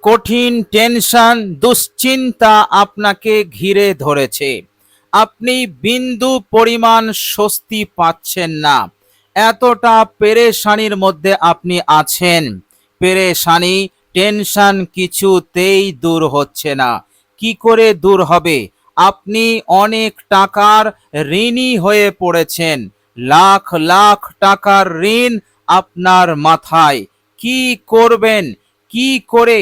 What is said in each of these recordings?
কঠিন টেনশন, দুশ্চিন্তা আপনাকে ঘিরে ধরেছে। আপনি বিন্দু পরিমাণ স্বস্তি পাচ্ছেন না। এতটা পেরেশানির মধ্যে আপনি আছেন। পেরেশানি, টেনশন কিছুতেই দূর হচ্ছে না। কি করে দূর হবে? আপনি অনেক টাকার ঋণী হয়ে পড়েছেন। লাখ লাখ টাকার ঋণ আপনার মাথায়। কি করবেন? কি করে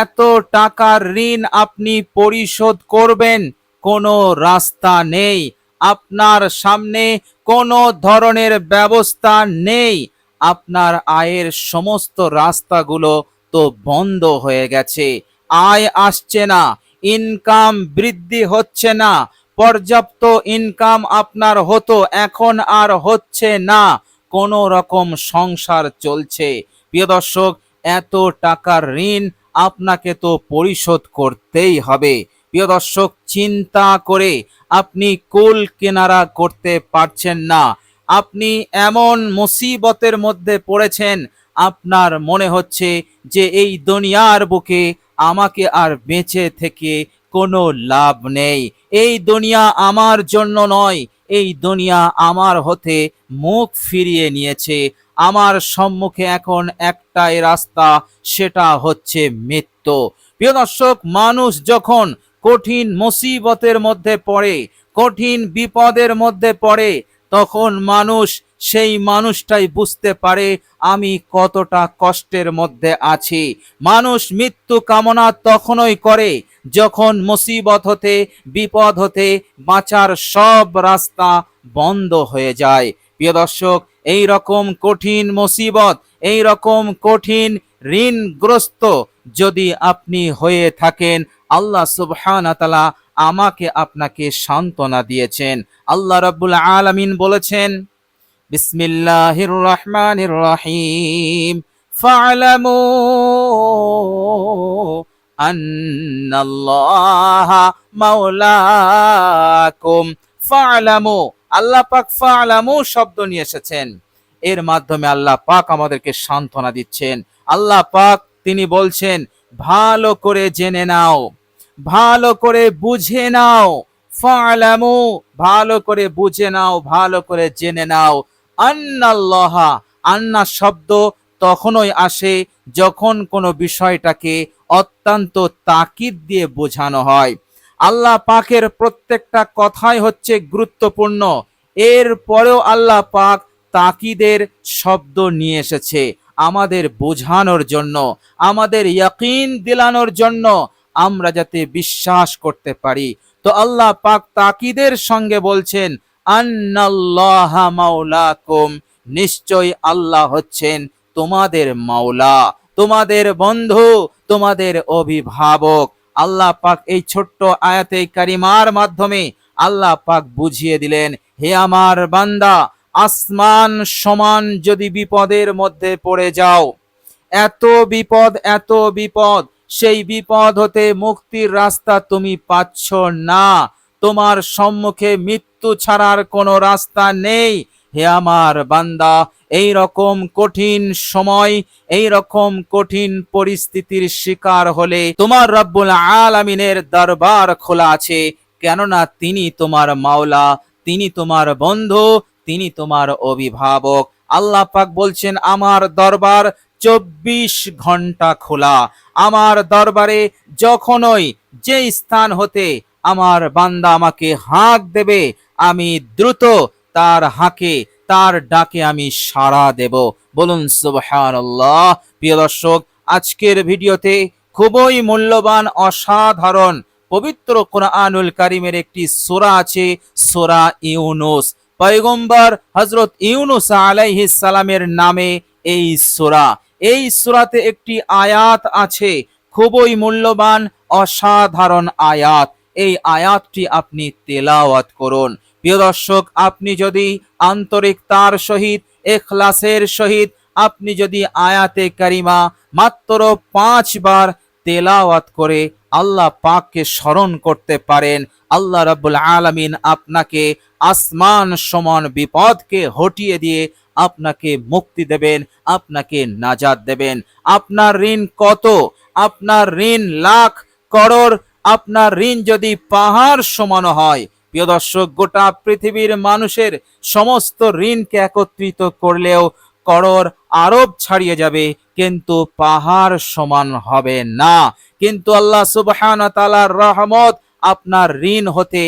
এত টাকার ঋণ আপনি পরিশোধ করবেন? কোনো রাস্তা নেই। আপনার সামনে কোনো ধরনের ব্যবস্থা নেই। আপনার আয়ের সমস্ত রাস্তাগুলো তো বন্ধ হয়ে গেছে। আয় আসছে না, ইনকাম বৃদ্ধি হচ্ছে না। পর্যাপ্ত ইনকাম আপনার হতো, এখন আর হচ্ছে না। কোনো রকম সংসার চলছে। প্রিয় দর্শক, এত টাকার ঋণ আপনাকে তো পরিশোধ করতেই হবে। প্রিয় দর্শক, চিন্তা করে আপনি কুল কিনারা করতে পারছেন না। আপনি এমন মুসিবতের মধ্যে পড়েছেন, আপনার মনে হচ্ছে যে এই দুনিয়ার বুকে আমাকে আর বেঁচে থেকে কোনো লাভ নেই। এই দুনিয়া আমার জন্য নয়, এই দুনিয়া আমার হতে মুখ ফিরিয়ে নিয়েছে। আমার সম্মুখে এখন একটাই রাস্তা, সেটা হচ্ছে মৃত্যু। প্রিয় দর্শক, মানুষ যখন কঠিন মুসিবতের মধ্যে পড়ে, কঠিন বিপদের মধ্যে পড়ে, তখন মানুষ সেই মানুষটাই বুঝতে পারে আমি কতটা কষ্টের মধ্যে আছি। মানুষ মৃত্যু কামনা তখনই করে যখন মুসিবত হতে, বিপদ হতে বাঁচার সব রাস্তা বন্ধ হয়ে যায়। প্রিয় দর্শক, এই রকম কঠিন মুসিবত, এই রকম কঠিন ঋণগ্রস্ত যদি আপনি হয়ে থাকেন, আল্লাহ সুবহানাহু ওয়া তাআলা আমাকে আপনাকে সান্ত্বনা দিয়েছেন। আল্লাহ রাব্বুল আলামিন বলেছেন, বিসমিল্লাহির রহমানির রহিম, ফা'লামু আন্নাল্লাহা মাওলাকুম। ফা'লামু, আল্লাহ পাক ফা'লামু শব্দ নিয়ে এসেছেন। এর মাধ্যমে আল্লাহ পাক আমাদেরকে সান্ত্বনা দিচ্ছেন। আল্লাহ পাক তিনি বলছেন, ভালো করে জেনে নাও, ভালো করে বুঝে নাও। ফা'লামু, ভালো করে বুঝে নাও, ভালো করে জেনে নাও। আন্নাল্লাহা, আন্না শব্দ তখনই আসে যখন কোনো বিষয়টাকে অত্যন্ত তাকিদ দিয়ে বোঝানো হয়। আল্লাহ পাকের প্রত্যেকটা কথাই হচ্ছে গুরুত্বপূর্ণ। এর পরেও আল্লাহ পাক তাকিদের শব্দ নিয়ে এসেছে আমাদের বোঝানোর জন্য, আমাদের ইয়াকিন দিলানোর জন্য, আমরা যাতে বিশ্বাস করতে পারি। তো আল্লাহ পাক তাকিদের সঙ্গে বলছেন, আন্নাল্লাহা মাওলাকুম, নিশ্চয় আল্লাহ হচ্ছেন তোমাদের মাওলা, তোমাদের বন্ধু, তোমাদের অভিভাবক। আল্লাহ পাক এই ছোট্ট আয়াতে কারিমার মাধ্যমে আল্লাহ পাক বুঝিয়ে দিলেন, হে আমার বান্দা, আসমান সমান যদি বিপদের মধ্যে পড়ে যাও, এত বিপদ, এত বিপদ, সেই বিপদ হতে মুক্তির রাস্তা তুমি পাচ্ছ না, তোমার সম্মুখে মৃত্যু ছাড়ার কোনো রাস্তা নেই, হে আমার বান্দা, এই রকম কঠিন সময়, এই রকম কঠিন পরিস্থিতির শিকার হলে তোমার রব্বুল আলামিনের দরবার খোলা আছে। কেননা তিনি তোমার মাওলা, তিনি তোমার বন্ধু, তিনি তোমার অভিভাবক। আল্লাহ পাক বলছেন, আমার দরবার 24 ঘন্টা খোলা। আমার দরবারে যখনই যে স্থান হতে আমার বান্দা আমাকে হাঁক দেবে, আমি দ্রুত তার হাঁকে, তার ডাকে আমি সাড়া দেব। বলুন সুবহানাল্লাহ। প্রিয় দর্শক, আজকের ভিডিওতে খুবই মূল্যবান, অসাধারণ পবিত্র কোরআনুল কারীমের একটি সূরা আছে, সূরা ইউনূস। পয়গম্বর হযরত ইউনূস আলাইহিস সালামের নামে এই সূরা। এই সূরাতে একটি আয়াত আছে, খুবই মূল্যবান, অসাধারণ আয়াত। এই আয়াতটি আপনি তেলাওয়াত করুন। প্রিয় দর্শক, আপনি যদি আন্তরিকতার সহিত, ইখলাসের সহিত আপনি যদি আয়াতে কারিমা মাত্র 5 বার তেলাওয়াত করে আল্লাহ পাককে স্মরণ করতে পারেন, আল্লাহ রাব্বুল আলামিন আপনাকে আসমান সমান বিপদকে হটিয়ে দিয়ে আপনাকে মুক্তি দেবেন, আপনাকে নাজাত দেবেন। আপনার ঋণ কত, আপনার ঋণ লাখ করোড়, আপনার ঋণ যদি পাহাড় সমান হয়, প্রিয় দর্শক, গোটা পৃথিবীর মানুষের সমস্ত ঋণকে একত্রিত করলেও করোড় আরব ছাড়িয়ে যাবে, কিন্তু পাহাড় সমান হবে না। কিন্তু আল্লাহ সুবহানাহু ওয়া তাআলার রহমত আপনার ঋণ হতে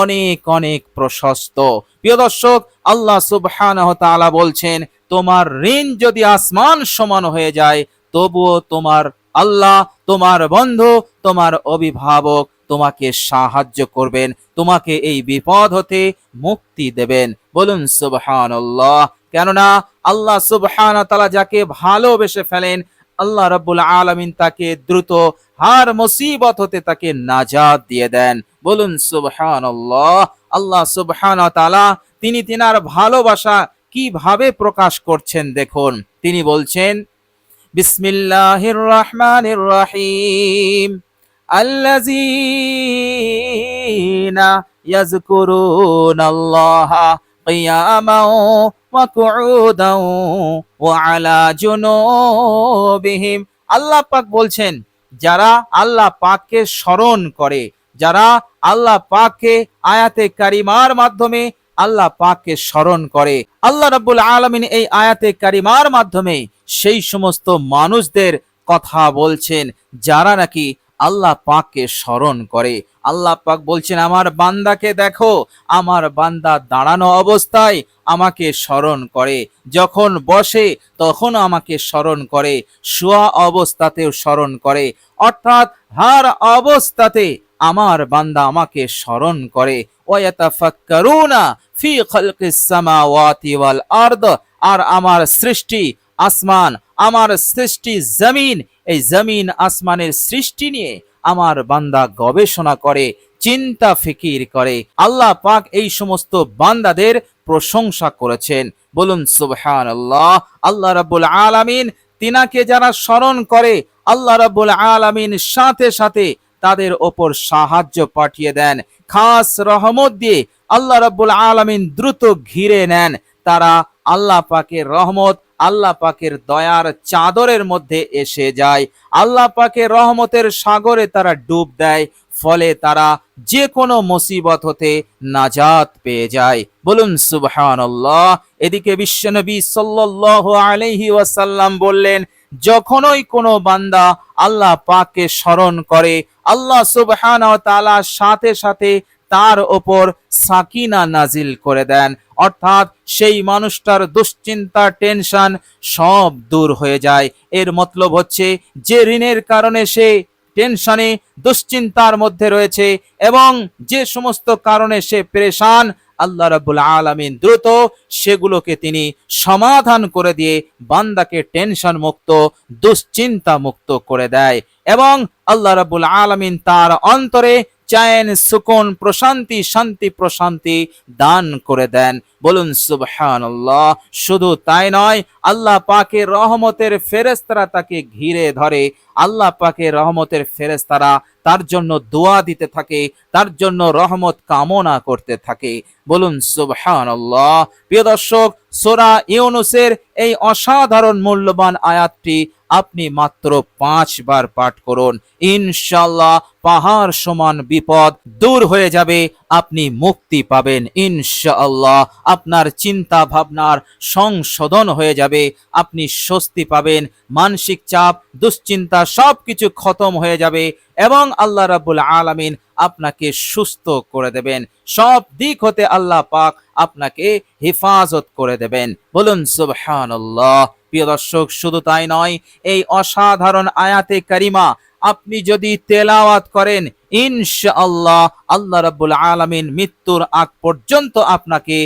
অনেক অনেক প্রশস্ত। প্রিয় দর্শক, আল্লাহ সুবহানাহু ওয়া তাআলা বলছেন, তোমার ঋণ যদি আসমান সমান হয়ে যায়, তবুও তোমার আল্লাহ, তোমার বন্ধু, তোমার অভিভাবক তোমাকে সাহায্য করবেন, তোমাকে এই বিপদ হতে মুক্তি দেবেন। বলুন সুবহানাল্লাহ। কেননা আল্লাহ সুবহানাহু ওয়া তাআলা যাকে ভালোবেসে ফেলেন, আল্লাহ রাব্বুল আলামিন তাকে দ্রুত হার মুসিবত হতে তাকে নাজাত দিয়ে দেন। বলুন সুবহানাল্লাহ। আল্লাহ সুবহানাহু ওয়া তাআলা তিনি তিনার ভালোবাসা কিভাবে প্রকাশ করছেন দেখুন। তিনি বলছেন, বিসমিল্লাহির রহমানির রহিম, আল্লাযীনা ইয়াযকুরুনাল্লাহা কিয়ামান ওয়া কুউদান ওয়া আলা জুনুবিহিম। আল্লাহ পাক বলছেন, যারা আল্লাহ পাককে স্মরণ করে, যারা আল্লাহ পাককে আয়াতে কারিমার মাধ্যমে আল্লাহ পাককে স্মরণ করে, আল্লাহ রাব্বুল আলামিন এই আয়াতে কারিমার মাধ্যমে সেই সমস্ত মানুষদের কথা বলছেন যারা নাকি আল্লাহ পাককে স্মরণ করে। আল্লাহ পাক বলছেন, আমার বান্দাকে দেখো, আমার বান্দা দাঁড়ানো অবস্থায় আমাকে স্মরণ করে, যখন বসে তখন আমাকে স্মরণ করে, শোয়া অবস্থাতেও স্মরণ করে, অর্থাৎ হার অবস্থাতে আমার বান্দা আমাকে স্মরণ করে। ওয়ায়াতাফাক্কারুনা ফি খালকিস সামাওয়াতি ওয়াল আরদ, আর আমার সৃষ্টি আসমান, আমার সৃষ্টি জমিন, এই জমিন আসমানের সৃষ্টি নিয়ে আমার বান্দা গবেষণা করে, চিন্তা ফিকির করে। আল্লাহ পাক এই সমস্ত বান্দাদের প্রশংসা করেছেন। বলুন সুবহানাল্লাহ। আল্লাহ রাব্বুল আলামিন তিনাকে যারা স্মরণ করে, আল্লাহ রাব্বুল আলামিন সাথে সাথে তাদের ওপর সাহায্য পাঠিয়ে দেন, খাস রহমত দিয়ে আল্লাহ রাব্বুল আলামিন দ্রুত ঘিরে নেন। তারা আল্লাহ পাকের রহমত, আল্লাহ পাকের দয়ার চাদরের মধ্যে এসে যায়, আল্লাহ পাকের রহমতের সাগরে তারা ডুব দেয়, ফলে তারা যে কোনো মুসিবত হতে নাজাত পেয়ে যায়। বলুন সুবহানাল্লাহ। এদিকে বিশ্বনবী সাল্লাল্লাহু আলাইহি ওয়াসাল্লাম বললেন, যখনই কোনো বান্দা আল্লাহ পাককে স্মরণ করে, আল্লাহ সুবহানাহু ওয়া তাআলা সাথে সাথে তার ওপর সাকিনা নাজিল করে দেন, অর্থাৎ সেই মানুষটার দুশ্চিন্তা, টেনশন সব দূর হয়ে যায়। এর মতলব হচ্ছে, যে ঋণের কারণে সে টেনশনে দুশ্চিন্তার মধ্যে রয়েছে এবং যে সমস্ত কারণে সে পেরেশান, আল্লাহ রাব্বুল আলামিন দ্রুত সেগুলোকে তিনি সমাধান করে দিয়ে বান্দাকে টেনশন মুক্ত, দুশ্চিন্তা মুক্ত করে দেয় এবং আল্লাহ রাব্বুল আলামিন তার অন্তরে চैन, সুকুন, প্রশান্তি, শান্তি, প্রশান্তি দান করে দেন। বলুন সুবহানাল্লাহ। শুধু তাই নয়, আল্লাহ পাকের রহমতের ফেরেশতারা তাকে ঘিরে ধরে, আল্লাহ পাকের রহমতের ফেরেশতারা তার জন্য দোয়া দিতে থাকে, তার জন্য রহমত কামনা করতে থাকে। বলুন সুবহানাল্লাহ। প্রিয় দর্শক, সূরা ইউনূসের এই অসাধারণ মূল্যবান আয়াতটি আপনি মাত্র 5 বার পাঠ করুন, ইনশাআল্লাহ পাহাড় সমান বিপদ দূর হয়ে যাবে, আপনি মুক্তি পাবেন ইনশাআল্লাহ। আপনার চিন্তা ভাবনার সংশোধন হয়ে যাবে, আপনি স্বস্তি পাবেন, মানসিক চাপ, দুশ্চিন্তা সবকিছু খতম হয়ে যাবে এবং আল্লাহ রাব্বুল আলামিন আপনাকে সুস্থ করে দেবেন। সব দিক হতে আল্লাহ পাক আপনাকে হেফাজত করে দেবেন। বলুন সুবহানাল্লাহ। প্রিয় দর্শক, শুধু তাই নয়, এই অসাধারণ আয়াতে কারিমা আপনি যদি তেলাওয়াত করেন, ইনশাআল্লাহ আল্লাহ রাব্বুল আলামিন মৃত্যুর আগ পর্যন্ত আপনাকে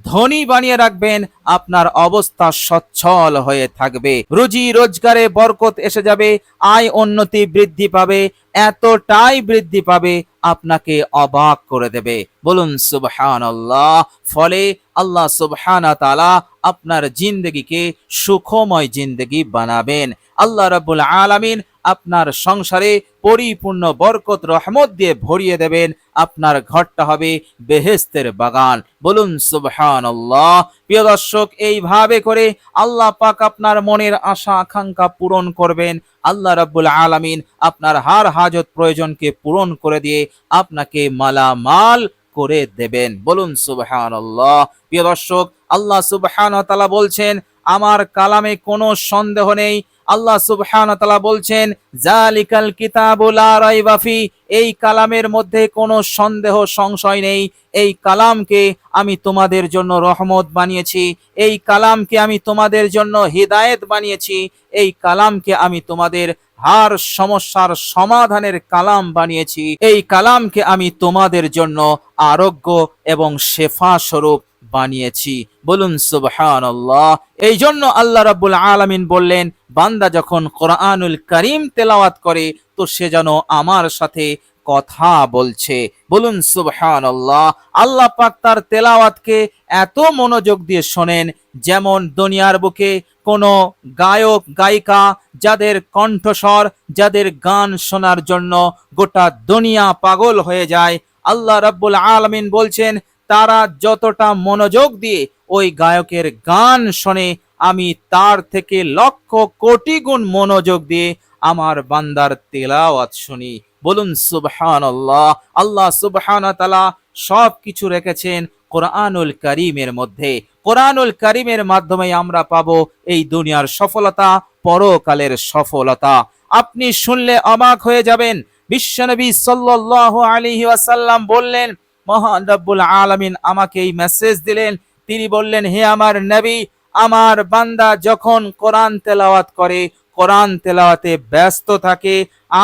ধনী বানিয়ে রাখবেন, আপনার অবস্থা সচ্ছল হয়ে থাকবে, রুজি রোজগারে বরকত এসে যাবে, আয় উন্নতি বৃদ্ধি পাবে, এতটাই বৃদ্ধি পাবে আপনাকে অবাক করে দেবে। বলুন সুবহানাল্লাহ। ফলে আল্লাহ সুবহানাহু ওয়া তাআলা আপনার জিন্দেগিকে সুখময় জিন্দেগি বানাবেন। আল্লাহ রাব্বুল আলামিন আপনার সংসারে পরিপূর্ণ বরকত রহমত দিয়ে ভরিয়ে দেবেন। আপনার ঘরটা হবে বেহেশতের বাগান। বলুন সুবহানাল্লাহ। প্রিয় দর্শক, এইভাবে করে আল্লাহ পাক আপনার মনের আশা আকাঙ্ক্ষা পূরণ করবেন। আল্লাহ রাব্বুল আলামিন আপনার হার হাজত প্রয়োজনকে পূরণ করে দিয়ে আপনাকে মালামাল করে দেবেন। বলুন সুবহানাল্লাহ। প্রিয় দর্শক, আল্লাহ সুবহানাহু ওয়া তাআলা বলছেন, আমার কালামে কোনো সন্দেহ নেই। আল্লাহ সুবহানাহু ওয়া তাআলা বলছেন, জালিকাল কিতাবু লা রাইবা ফি, এই কালামের মধ্যে কোনো সন্দেহ সংশয় নেই। এই কালামকে আমি তোমাদের জন্য রহমত বানিয়েছি, এই কালামকে আমি তোমাদের জন্য হিদায়াত বানিয়েছি, এই কালামকে আমি তোমাদের হার সমস্যার সমাধানের কালাম বানিয়েছি, এই কালামকে আমি তোমাদের জন্য আরোগ্য এবং শেফা স্বরূপ বানিয়েছি। বলুন সুবহানাল্লাহ। এই জন্য আল্লাহ রাব্বুল আলামিন বললেন, বান্দা যখন কোরআনুল কারীম তেলাওয়াত করে তো সে যেন আমার সাথে কথা বলছে। বলুন সুবহানাল্লাহ। আল্লাহ পাক তার তেলাওয়াতকে এত মনোযোগ দিয়ে শোনেন, যেমন দুনিয়ার বুকে কোনো গায়ক গায়িকা যাদের কণ্ঠস্বর, যাদের গান শোনার জন্য গোটা দুনিয়া পাগল হয়ে যায়, আল্লাহ রাব্বুল আলামিন বলছেন তারা যতটা মনোযোগ দিয়ে ওই গায়কের গান শোনে, আমি তার থেকে লক্ষ কোটি গুণ মনোযোগ দিয়ে আমার বান্দার তেলাওয়াত শুনি। বলুন সুবহানাল্লাহ। আল্লাহ সুবহানাহু ওয়া তাআলা সব কিছু রেখেছেন কোরআনুল কারীমের মধ্যে। কোরআনুল কারীমের মাধ্যমে আমরা পাবো এই দুনিয়ার সফলতা, পরকালের সফলতা। আপনি শুনলে অবাক হয়ে যাবেন। বিশ্বনবী সাল্লাল্লাহু আলাইহি ওয়াসাল্লাম বললেন, মহান রব্বুল আলামিন আমাকে এই মেসেজ দিলেন। তিনি বললেন, হে আমার নবী, আমার বান্দা যখন কোরআন তেলাওয়াত করে, কোরআন তেলাওয়াতে ব্যস্ত থাকে,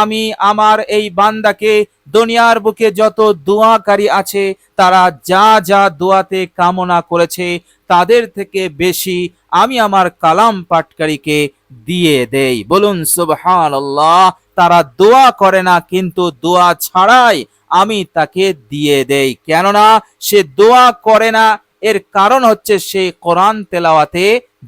আমি আমার এই বান্দাকে দুনিয়ার বুকে যত দোয়াকারী আছে তারা যা যা দোয়াতে কামনা করেছে তাদের থেকে বেশি আমি আমার কালাম পাঠকারীকে দিয়ে দেই। বলুন সুবহানাল্লাহ। তারা দোয়া করে না, কিন্তু দোয়া ছাড়াই আমি তাকে দিয়ে দেই। কেননা সে দোয়া করে না, এর কারণ হচ্ছে সে কোরআন তেলাওয়াতে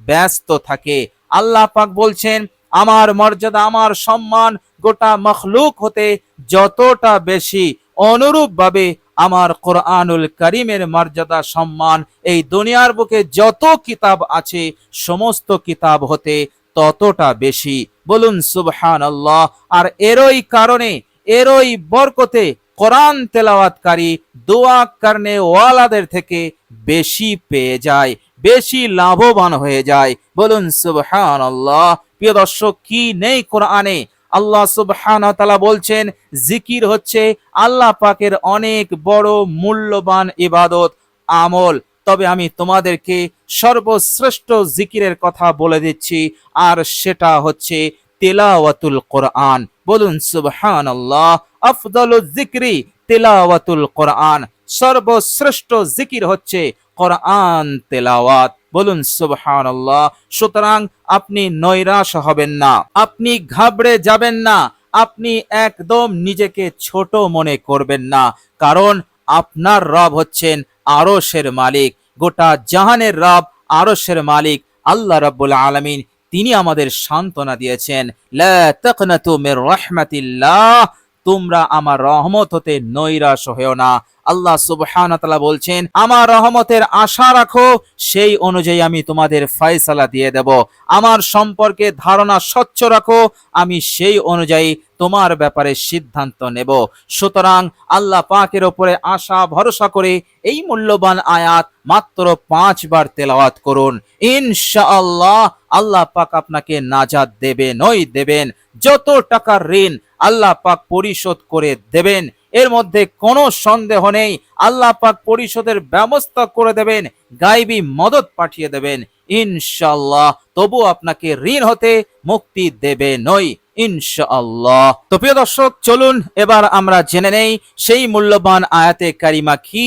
ব্যস্ত থাকে। আল্লাহ পাক বলছেন, আমার মর্যাদা, আমার সম্মান গোটা মখলুক হতে যতটা বেশি, অনুরূপ ভাবে আমার কোরআনুল কারীমের মর্যাদা সম্মান এই দুনিয়ার বুকে যত কিতাব আছে সমস্ত কিতাব হতে ততটা বেশি। বলুন সুবহানাল্লাহ। আর এরই কারণে, এরই বরকতে কোরআন তেলাওয়াতকারী দোয়া করনে ওয়ালাদের থেকে বেশি পেয়ে যায়, বেশি লাভবান হয়ে যায়। বলুন সুবহানাল্লাহ। প্রিয় দর্শক, কি নেই কোরআনে? আল্লাহ সুবহানাহু ওয়া তাআলা বলছেন, জিকির হচ্ছে আল্লাহ পাকের অনেক বড় মূল্যবান ইবাদত, আমল। তবে আমি তোমাদেরকে সর্বশ্রেষ্ঠ জিকিরের কথা বলে দিচ্ছি, আর সেটা হচ্ছে তিলাওয়াতুল কোরআন। বলুন সুবহানাল্লাহ। আফদালুজ যিকরি তিলাওয়াতুল কোরআন, সর্বশ্রেষ্ঠ জিকির হচ্ছে কোরআন তেলাওয়াত। বলুন সুবহানাল্লাহ। সুতরাং আপনি নৈরাশ হবেন না, আপনি ঘাবড়ে যাবেন না, আপনি একদম নিজেকে ছোট মনে করবেন না, কারণ আপনার রব হচ্ছেন আরশের মালিক, গোটা জাহানের রব, আরশের মালিক আল্লাহ রাব্বুল আলামিন। তিনি আমাদের সান্ত্বনা দিয়েছেন, লা তাকনাতু মির রাহমাতিল্লাহ, তোমরা আমার রহমত হতে নৈরাশ হয়েও না। আল্লাহ সুবহানাহু ওয়া তাআলা বলছেন, আমার রহমতের আশা রাখো, সেই অনুযায়ী আমি তোমাদের ফয়সালা দিয়ে দেব। আমার সম্পর্কে ধারণা স্বচ্ছ রাখো, আমি সেই অনুযায়ী তোমার ব্যাপারে সিদ্ধান্ত নেব। সুতরাং আল্লাহ পাকের উপরে আশা ভরসা করে এই মূল্যবান আয়াত মাত্র 5 বার তেলাওয়াত করুন। ইনশাআল্লাহ আল্লাহ পাক আপনাকে নাজাত দেবেনই দেবেন। যত টাকার ঋণ আল্লাহ পাক পরিশোধ করে দেবেন, এর মধ্যে কোনো সন্দেহ নেই। আল্লাহ পাক পরিশোধের ব্যবস্থা করে দেবেন, গায়বী মদত পাঠিয়ে দেবেন ইনশাআল্লাহ। তবু আপনাকে ঋণ হতে মুক্তি দেবেনই ইনশাআল্লাহ। তো প্রিয় দর্শক, চলুন এবার আমরা জেনে নেই সেই মূল্যবান আয়াতে কারিমা কি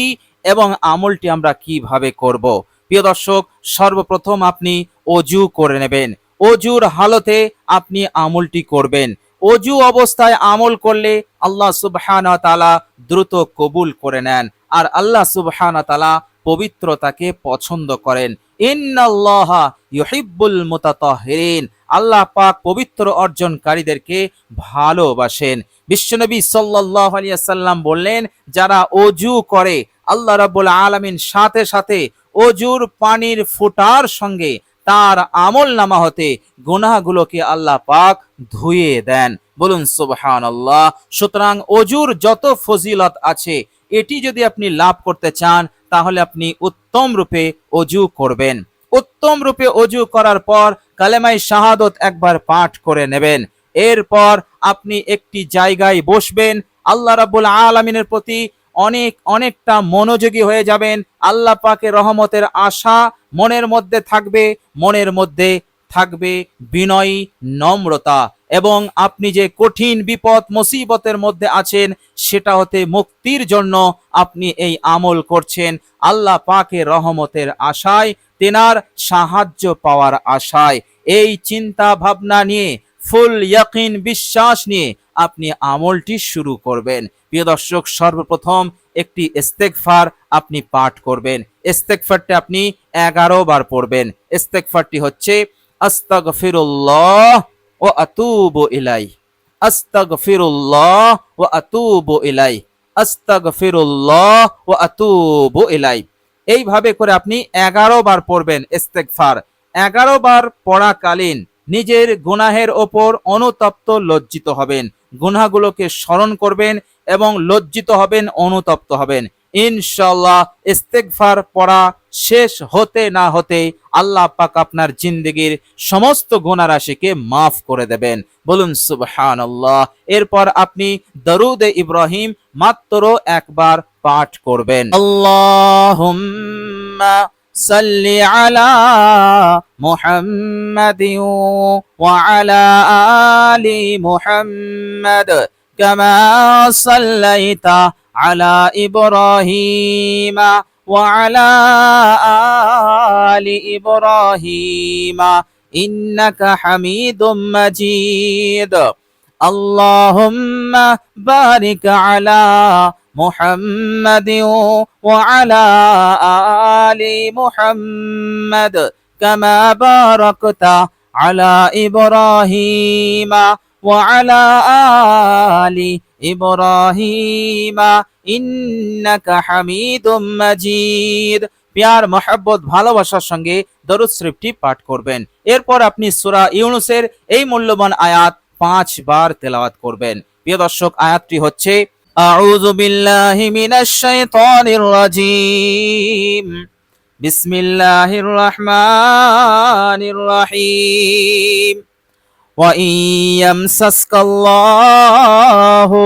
এবং আমলটি আমরা কিভাবে করব। প্রিয় দর্শক, সর্বপ্রথম আপনি ওযু করে নেবেন। ওযুর হালতে আপনি আমলটি করবেন। ওযু অবস্থায় আমল করলে আল্লাহ সুবহানাহু ওয়া তাআলা দ্রুত কবুল করে নেন, আর আল্লাহ সুবহানাহু ওয়া তাআলা পবিত্রতাকে পছন্দ করেন। ইন্নাল্লাহা ইউহিব্বুল মুতাতাহহিরিন, আল্লাহ পাক পবিত্র অর্জনকারীদেরকে ভালোবাসেন। বিশ্বনবী সাল্লাল্লাহু আলাইহি ওয়াসাল্লাম বললেন, যারা ওযু করে আল্লাহ রাব্বুল আলামিন সাথে সাথে ওযুর পানির ফোঁটার সঙ্গে তার আমলনামা হতে গুনাহগুলোকে আল্লাহ পাক ধুয়ে দেন। বলুন সুবহানাল্লাহ। সুতরাং ওযুর যত ফজিলত আছে, এটি যদি আপনি লাভ করতে চান তাহলে আপনি উত্তম রূপে ওযু করবেন। উত্তম রূপে ওযু করার পর কালেমায়ে শাহাদাত একবার পাঠ করে নেবেন। এরপর আপনি একটি জায়গায় বসবেন, আল্লাহ রাব্বুল আলামিনের প্রতি অনেকটা মনোযোগী হয়ে যাবেন। আল্লাহ পাকের রহমতের আশা মনের মধ্যে থাকবে, মনের মধ্যে থাকবে বিনয়ী নম্রতা, এবং আপনি যে কঠিন বিপদ মুসিবতের মধ্যে আছেন সেটা হতে মুক্তির জন্য আপনি এই আমল করছেন আল্লাহ পাকের রহমতের আশায়, তেনার সাহায্য পাওয়ার আশায়। এই চিন্তা ভাবনা নিয়ে, ফুল ইয়াকিন বিশ্বাস নিয়ে আপনি আমলটি শুরু করবেন। প্রিয় দর্শক, সর্বপ্রথম একটি ইস্তেগফার আপনি পাঠ করবেন। ইস্তেগফারটি আপনি 11 বার পড়বেন। ইস্তেগফারটি হচ্ছে আস্তাগফিরুল্লাহ ওয়া আতুবু ইলাই, আস্তাগফিরুল্লাহ ওয়া আতুবু ইলাই, আস্তাগফিরুল্লাহ ওয়া আতুবু ইলাই। এইভাবে করে আপনি 11 বার পড়বেন ইস্তেগফার। 11 বার পড়াকালীন নিজের গুনাহের ওপর অনুতপ্ত লজ্জিত হবেন, গুনাহগুলোকে স্মরণ করবেন এবং লজ্জিত হবেন, অনুতপ্ত হবেন। ইনশাআল্লাহ ইস্তেগফার পড়া শেষ হতে না হতে আল্লাহ পাক আপনার জিন্দেগির সমস্ত গুনাহ রাশিকে মাফ করে দেবেন। বলুন সুবহানাল্লাহ। এরপর আপনি দরুদ ইব্রাহিম মাত্র একবার পাঠ করবেন। আল্লাহুম্মা সাল্লি আলা মুহাম্মাদিন ওয়া আলা আলি মুহাম্মাদ কামা সাল্লাইতা আলা ইব্রাহিম ওয়া আলা আলি ইব্রাহিম ইন্নাকা হামিদুম মাজিদ। আল্লাহুম্মা বারিক আলা মুহাম্মাদিন ওয়া আলা আলি মুহাম্মাদ কামা বারাকতা আলা ইব্রাহিম ওয়া আলা আলি ইব্রাহিম ইন্নাকা হামিদুম মাজিদ। প্যার মহব্বত ভালোবাসার সঙ্গে দরুদ শরীফটি পাঠ করবেন। এরপর আপনি সূরা ইউনূসের এই মূল্যবান আয়াত 5 বার তেলাওয়াত করবেন। প্রিয় দর্শক, আয়াতটি হচ্ছে আউযু বিল্লাহি মিনাশ শাইতানির রাজীম, বিসমিল্লাহির রহমানির রহিম। ওয়া ইন ইয়ামসাসকাল্লাহু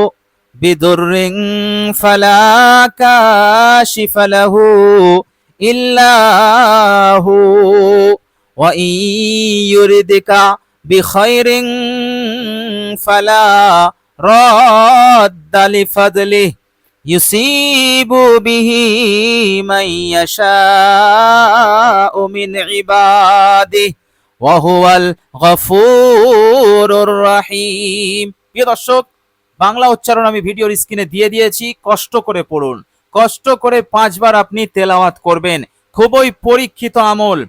বিদুররিন ফালা কাশিফা লাহু ইল্লা হু ওয়া ইন ইউরিদকা বিখাইরিন ফালা রাদ্দা লিফাদলিহি ইউসিবু বিহি মান ইয়াশাউ মিন ইবাদিহি ওয়া হুয়াল গফুরুর রহিম। প্রিয় দর্শক, বাংলা উচ্চারণ আমি ভিডিওর স্ক্রিনে দিয়ে দিয়েছি, কষ্ট করে পড়ুন। কষ্ট করে 5 বার আপনি তেলাওয়াত করবেন। খুবই পরীক্ষিত আমল,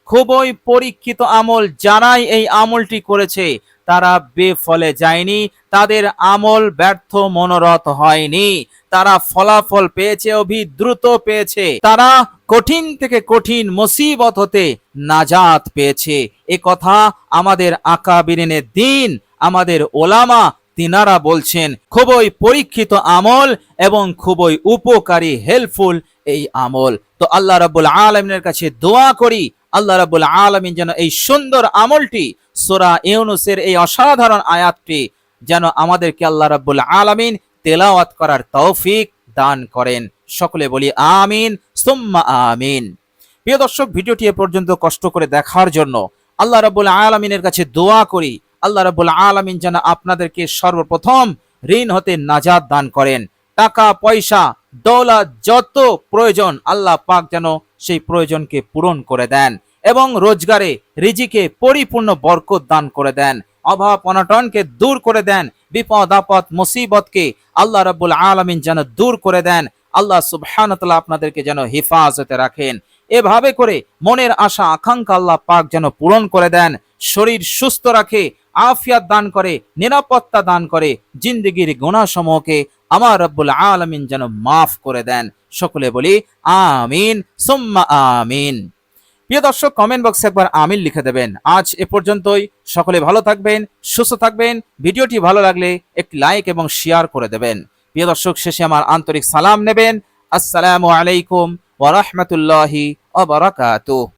খুবই পরীক্ষিত আমল। যারাই এই আমলটি করেছে তারা বেফলে যায়নি, তাদের আমল ব্যর্থ মনোরথ হয়নি, তারা ফলাফল পেয়েছে, দ্রুত পেয়েছে, তারা কঠিন থেকে কঠিন মুসিবত হতে নাজাত পেয়েছে। এ কথা আমাদের আকাবিরিনে দ্বীন, আমাদের ওলামা তিনারা বলছেন। খুবই পরীক্ষিত আমল এবং খুবই উপকারী, হেল্পফুল এই আমল। তো আল্লাহ রাব্বুল আলামিনের কাছে দোয়া করি, আল্লাহ রাব্বুল আলামিন যেন এই সুন্দর আমলটি, সূরা ইউনূসের এই অসাধারণ আয়াতটি যেন আমাদেরকে আল্লাহ রাব্বুল আলামিন তেলাওয়াত করার তৌফিক দান করেন। সকলে বলি আমিন সুম্মা আমিন। প্রিয় দর্শক, ভিডিওটি এ পর্যন্ত কষ্ট করে দেখার জন্য আল্লাহ রাব্বুল আলামিনের কাছে দোয়া করি, আল্লাহ রাব্বুল আলামিন যেন আপনাদেরকে সর্বপ্রথম ঋণ হতে নাজাত দান করেন। টাকা পয়সা দৌলত যত প্রয়োজন আল্লাহ পাক যেন সেই প্রয়োজনকে পূরণ করে দেন এবং রোজগারে রিজিকে পরিপূর্ণ বরকত দান করে দেন, অভাব অনটনকে দূর করে দেন, বিপদ আপদ মুসিবতকে আল্লাহ রাব্বুল আলামিন যেন দূর করে দেন। আল্লাহ সুবহানাহু ওয়া তাআলা আপনাদেরকে যেন হেফাজতে রাখেন। এভাবে করে মনের আশা আকাঙ্ক্ষা আল্লাহ পাক যেন পূরণ করে দেন, শরীর সুস্থ রাখে, আফিয়াত দান করে, নিরাপত্তা দান করে, জিন্দেগির গুনাহসমূহকে আমার রব্বুল আলামিন যেন মাফ করে দেন। সকলে বলি আমিন সুম্মা আমিন। প্রিয় দর্শক, কমেন্ট বক্সে একবার আমিন লিখে দেবেন। আজ এ পর্যন্তই। সকলে ভালো থাকবেন, সুস্থ থাকবেন। ভিডিওটি ভালো লাগলে একটি লাইক এবং শেয়ার করে দেবেন। প্রিয় দর্শক, শেষে আমার আন্তরিক সালাম নেবেন। আসসালামু আলাইকুম ওয়া রাহমাতুল্লাহি ওয়া বারাকাতুহু।